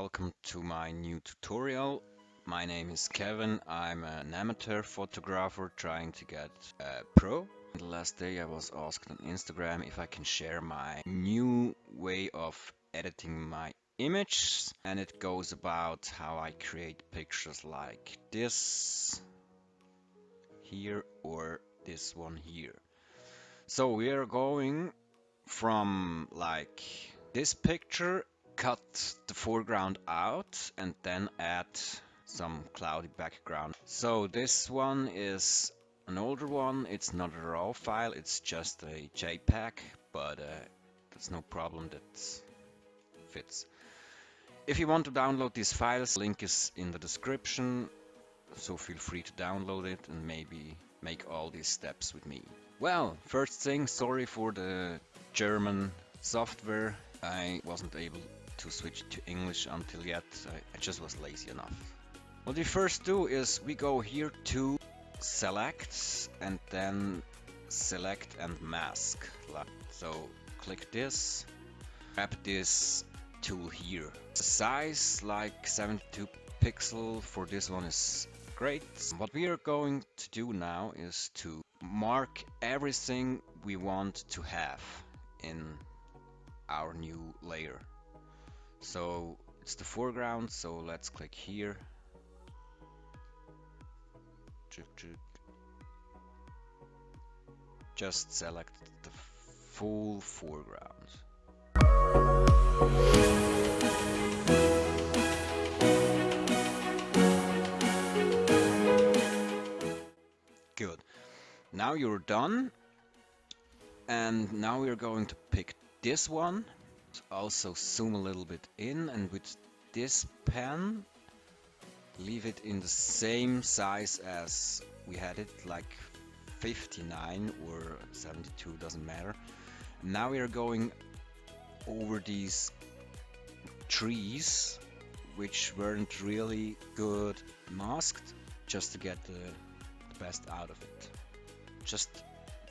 welcome to my new tutorial. My name is Kevin. I'm an amateur photographer trying to get a pro. The last day I was asked on Instagram if I can share my new way of editing my image, and it goes about how I create pictures like this here or this one here. So we are going from like this picture, cut the foreground out and then add some cloudy background. So this one is an older one. It's not a raw file, it's just a JPEG, but that's no problem, that fits. If you want to download these files, link is in the description, so feel free to download it and maybe make all these steps with me. Well, first thing, sorry for the German software. I wasn't able to switch to English until yet. I just was lazy enough. What we first do is we go here to select and then select and mask. So click this, grab this tool here. The size like 72 pixel for this one is great. What we are going to do now is to mark everything we want to have in our new layer. So it's the foreground, so let's click here. Just select the full foreground. Good. Now you're done, and now we're going to pick this one. Also zoom a little bit in, and with this pen leave it in the same size as we had it, like 59 or 72, doesn't matter. Now we are going over these trees which weren't really good masked, just to get the best out of it. Just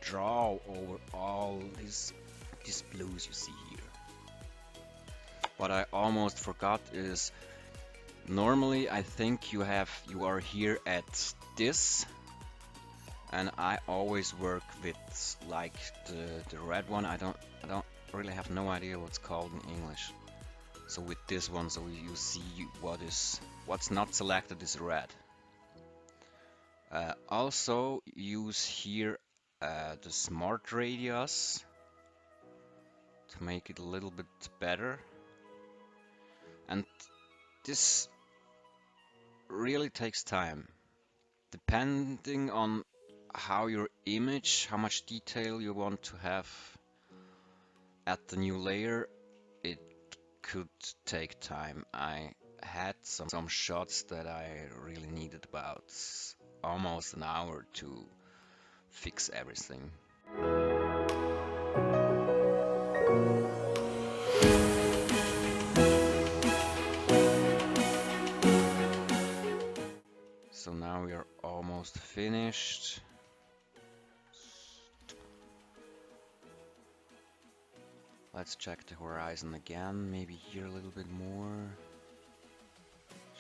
draw over all these blues you see here. What I almost forgot is, normally I think you are here at this, and I always work with like the red one. I don't really have no idea what's called in English. So with this one, so you see what's not selected is red. Also use here the smart radius to make it a little bit better, and this really takes time depending on how much detail you want to have at the new layer. It could take time. I had some shots that I really needed about almost an hour to fix everything. So now we are almost finished. Let's check the horizon again, maybe here a little bit more.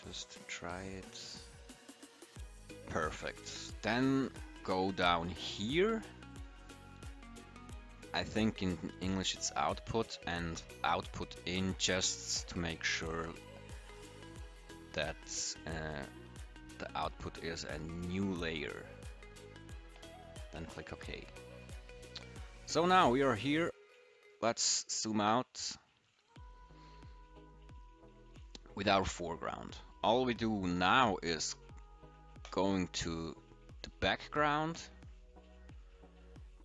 Just to try it. Perfect. Then go down here. I think in English it's output, and output in, just to make sure that the output is a new layer. Then click OK. So now we are here. Let's zoom out with our foreground. All we do now is going to the background,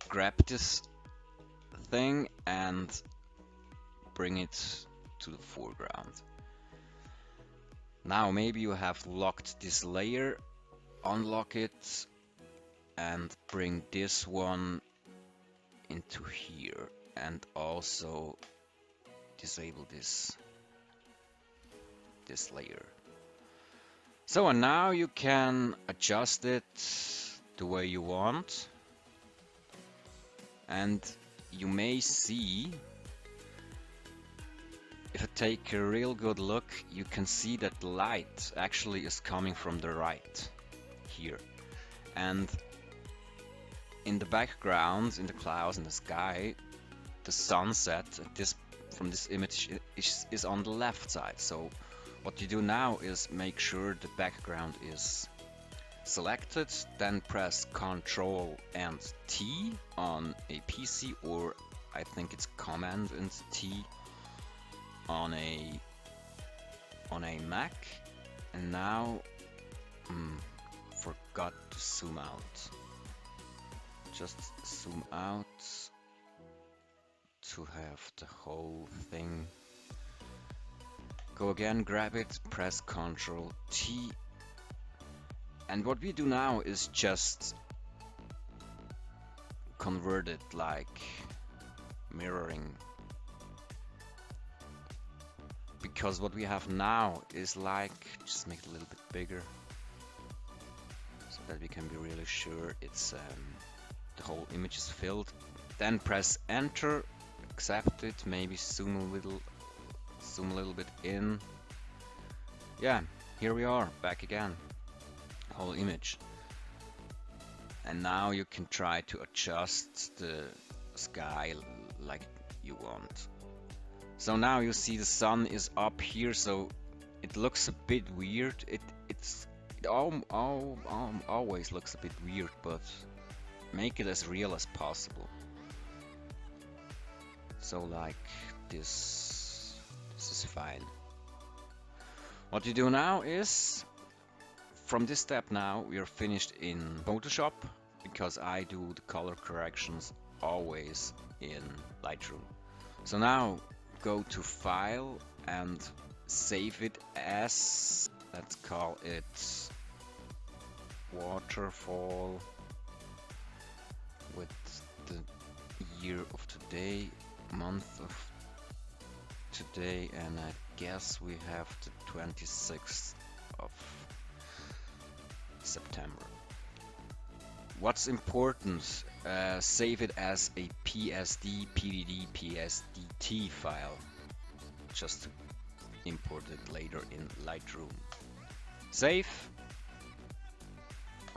grab this thing and bring it to the foreground. Now maybe you have locked this layer, unlock it and bring this one into here, and also disable this layer. So and now you can adjust it the way you want, and you may see If you take a real good look, you can see that the light actually is coming from the right here. And in the background, in the clouds, in the sky, the sunset from this image is on the left side. So what you do now is make sure the background is selected, then press Ctrl and T on a PC, or I think it's Command and T on a Mac. And now forgot to zoom out. Just zoom out to have the whole thing. Go again, grab it, press Ctrl T. And what we do now is just convert it like mirroring. Because what we have now is like, just make it a little bit bigger so that we can be really sure it's the whole image is filled. Then press Enter, accept it, maybe zoom a little bit in. Yeah, here we are, back again, whole image. And now you can try to adjust the sky like you want. So now you see the sun is up here, so it looks a bit weird. It always looks a bit weird, but make it as real as possible. So like this is fine. What you do now is, from this step now, we are finished in Photoshop, because I do the color corrections always in Lightroom. So now go to File and save it as, let's call it Waterfall with the year of today, month of today, and I guess we have the 26th of September. What's important, save it as a PSD, PDD, PSDT file, just to import it later in Lightroom. Save.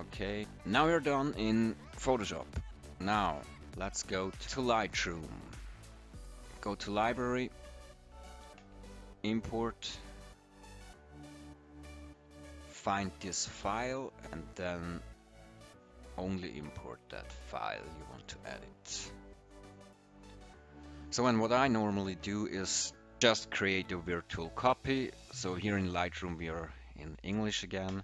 Okay, now we're done in Photoshop. Now let's go to Lightroom. Go to Library, Import, find this file, and then only import that file you want to edit. So, and what I normally do is just create a virtual copy. So here in Lightroom we are in English again,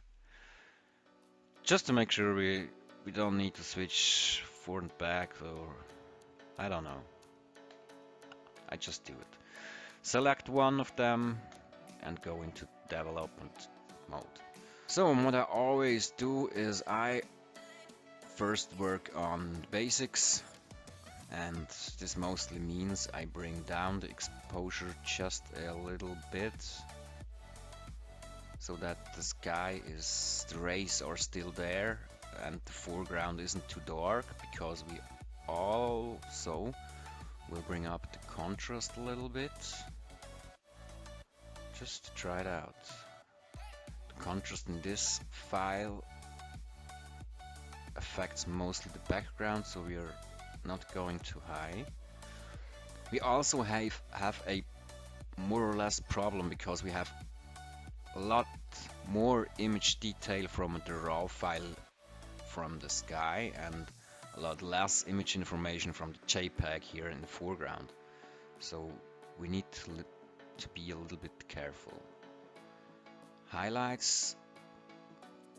just to make sure we don't need to switch forward and back, or I don't know. I just do it. Select one of them and go into development mode. So what I always do is I first work on basics, and this mostly means I bring down the exposure just a little bit so that the sky is, the rays are still there and the foreground isn't too dark, because we also will bring up the contrast a little bit, just to try it out. The contrast in this file affects mostly the background, so we are not going too high. We also have a more or less problem, because we have a lot more image detail from the raw file from the sky and a lot less image information from the JPEG here in the foreground. So we need to be a little bit careful. Highlights,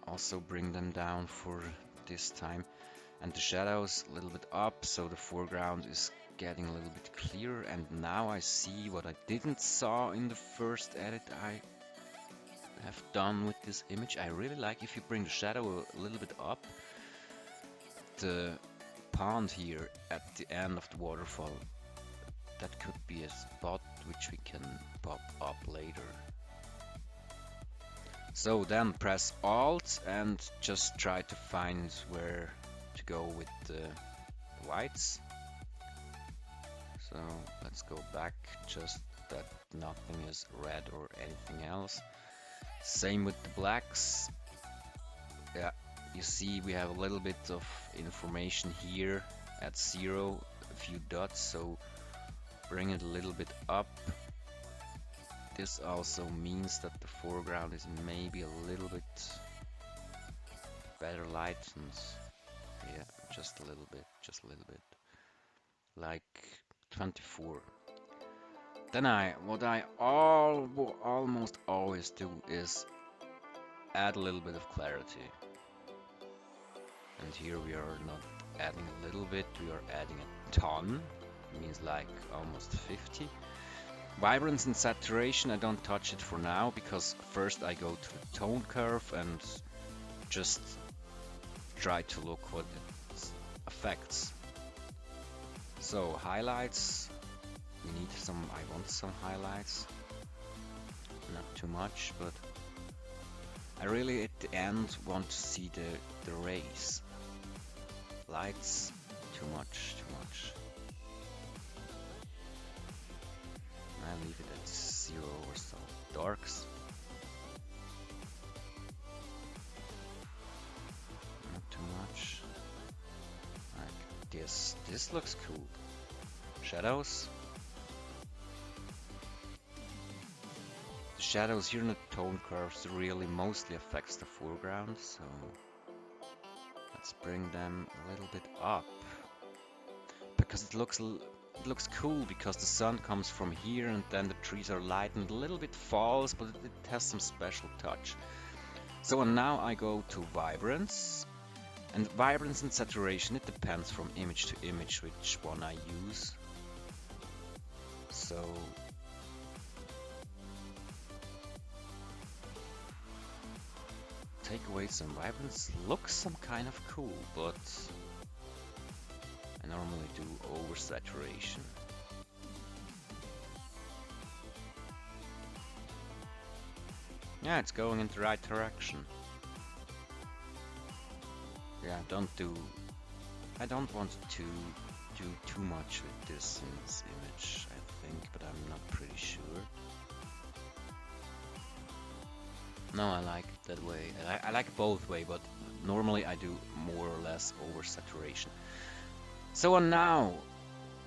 also bring them down for this time, and the shadows a little bit up, so the foreground is getting a little bit clearer. And now I see what I didn't saw in the first edit I have done with this image. I really like if you bring the shadow a little bit up. The pond here at the end of the waterfall, that could be a spot which we can pop up later. So then press Alt and just try to find where to go with the whites. So let's go back just that nothing is red or anything else. Same with the blacks. Yeah, you see we have a little bit of information here at 0, a few dots, so bring it a little bit up. This also means that the foreground is maybe a little bit better lightened. Yeah, just a little bit, like 24. Then what I almost always do is add a little bit of clarity. And here we are not adding a little bit, we are adding a ton. It means like almost 50. Vibrance and saturation, I don't touch it for now, because first I go to the tone curve and just try to look what it affects. So highlights, we need some, I want some highlights, not too much, but I really at the end want to see the rays. Lights, too much. I leave it at 0 or so. Darks, not too much. Like this. This looks cool. Shadows. The shadows here in the tone curves really mostly affects the foreground, so let's bring them a little bit up. Because it looks cool, because the sun comes from here and then the trees are lightened, a little bit falls, but it has some special touch. So now I go to Vibrance, and Vibrance and Saturation, it depends from image to image which one I use. So take away some Vibrance, looks some kind of cool, but I normally do oversaturation. Yeah, it's going in the right direction. Yeah, I don't want to do too much with this in this image, I think, but I'm not pretty sure. No, I like it that way. I like it both way, but normally I do more or less oversaturation. So now,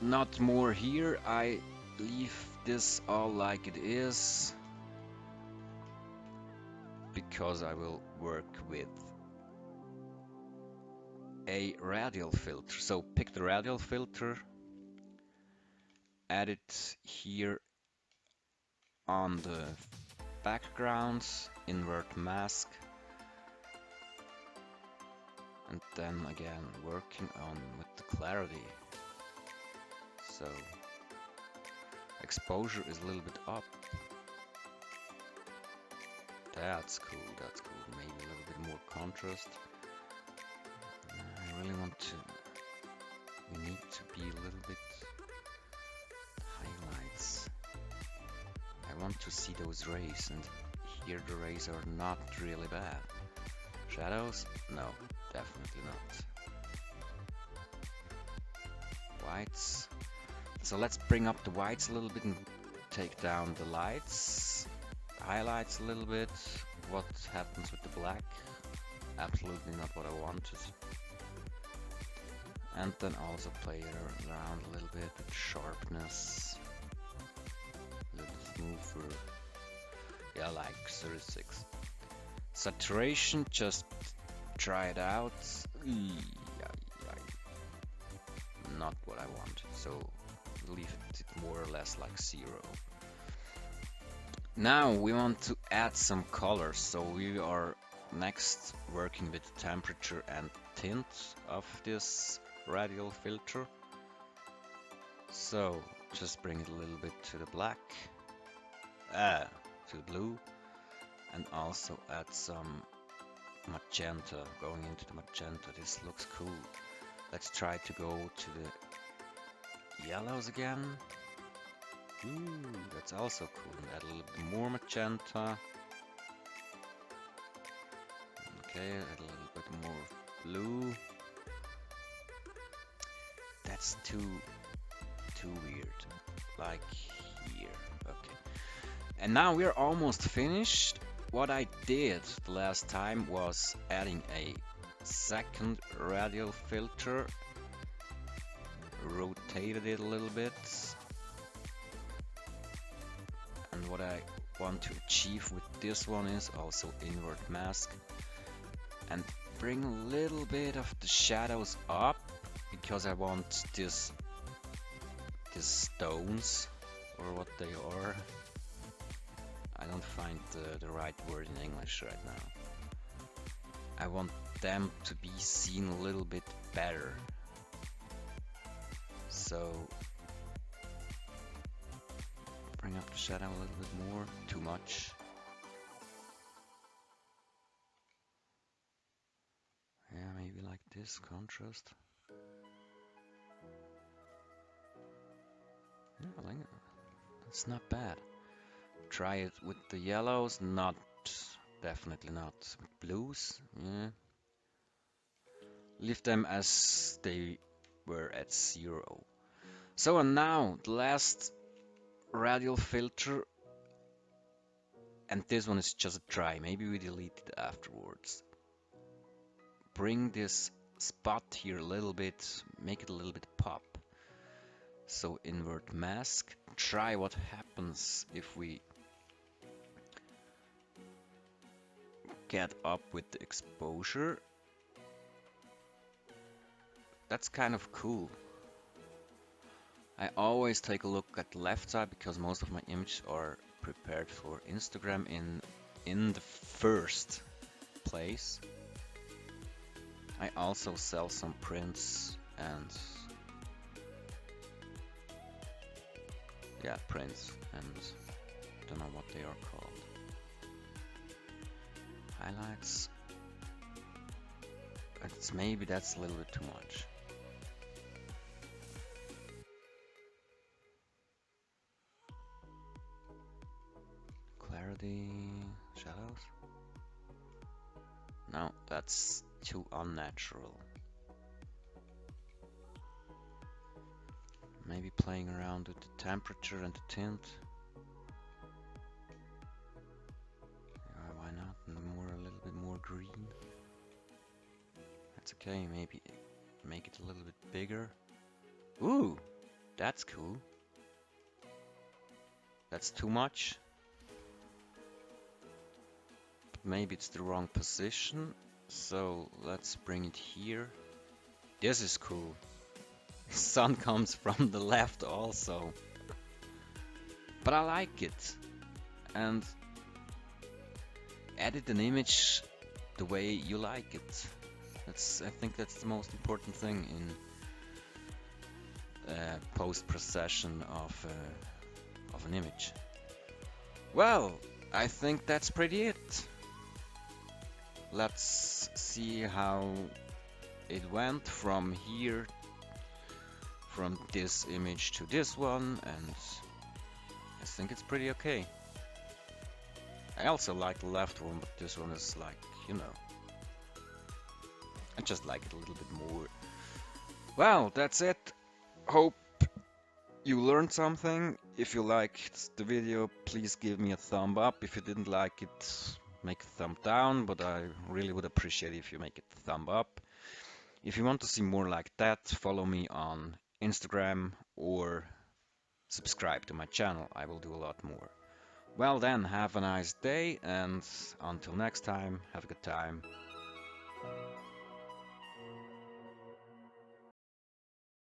not more here, I leave this all like it is, because I will work with a radial filter. So pick the radial filter, add it here on the backgrounds, invert mask, and then again working on with the clarity. So exposure is a little bit up. That's cool, maybe a little bit more contrast. I really want to, we need to be a little bit highlights. I want to see those rays, and here the rays are not really bad. Shadows? No, definitely not. Whites. So let's bring up the whites a little bit and take down the lights. Highlights a little bit. What happens with the black? Absolutely not what I wanted. And then also play around a little bit with sharpness. A little smoother. Yeah, like 36. Saturation, just try it out. Not what I wanted, so leave it more or less like 0. Now we want to add some colors, so we are next working with the temperature and tint of this radial filter. So just bring it a little bit to the black, to the blue, and also add some magenta, going into the magenta. This looks cool. Let's try to go to the yellows again. Ooh, that's also cool. And add a little bit more magenta. Okay, add a little bit more blue. That's too weird. Like here. Okay. And now we're almost finished. What I did the last time was adding a second radial filter, rotated it a little bit, and what I want to achieve with this one is also invert mask and bring a little bit of the shadows up because I want these stones, or what they are. I don't find the right word in English right now. I want them to be seen a little bit better. So bring up the shadow a little bit more. Too much. Yeah, maybe like this contrast. Yeah, I like it. It's not bad. Try it with the yellows, definitely not with blues. Yeah. Leave them as they were at 0. So and now the last radial filter, and this one is just dry. Maybe we delete it afterwards. Bring this spot here a little bit, make it a little bit pop. So invert mask. Try what happens if we get up with the exposure. That's kind of cool. I always take a look at the left side because most of my images are prepared for Instagram in the first place. I also sell some prints and prints, and don't know what they are called. Highlights. Maybe that's a little bit too much. Clarity, shadows. No, that's too unnatural. Maybe playing around with the temperature and the tint. Why not? A little bit more green. That's okay. Maybe make it a little bit bigger. Ooh, that's cool. That's too much. Maybe it's the wrong position. So let's bring it here. This is cool. Sun comes from the left also. But I like it. And edit an image the way you like it. I think that's the most important thing in post-processing of an image. Well, I think that's pretty it. Let's see how it went from here, from this image to this one, and I think it's pretty okay. I also like the left one, but this one is like, I just like it a little bit more. Well, that's it. Hope you learned something. If you liked the video, please give me a thumb up. If you didn't like it, make a thumb down, but I really would appreciate if you make it a thumb up. If you want to see more like that, follow me on Instagram or subscribe to my channel. I will do a lot more. Well then, have a nice day, and until next time, have a good time.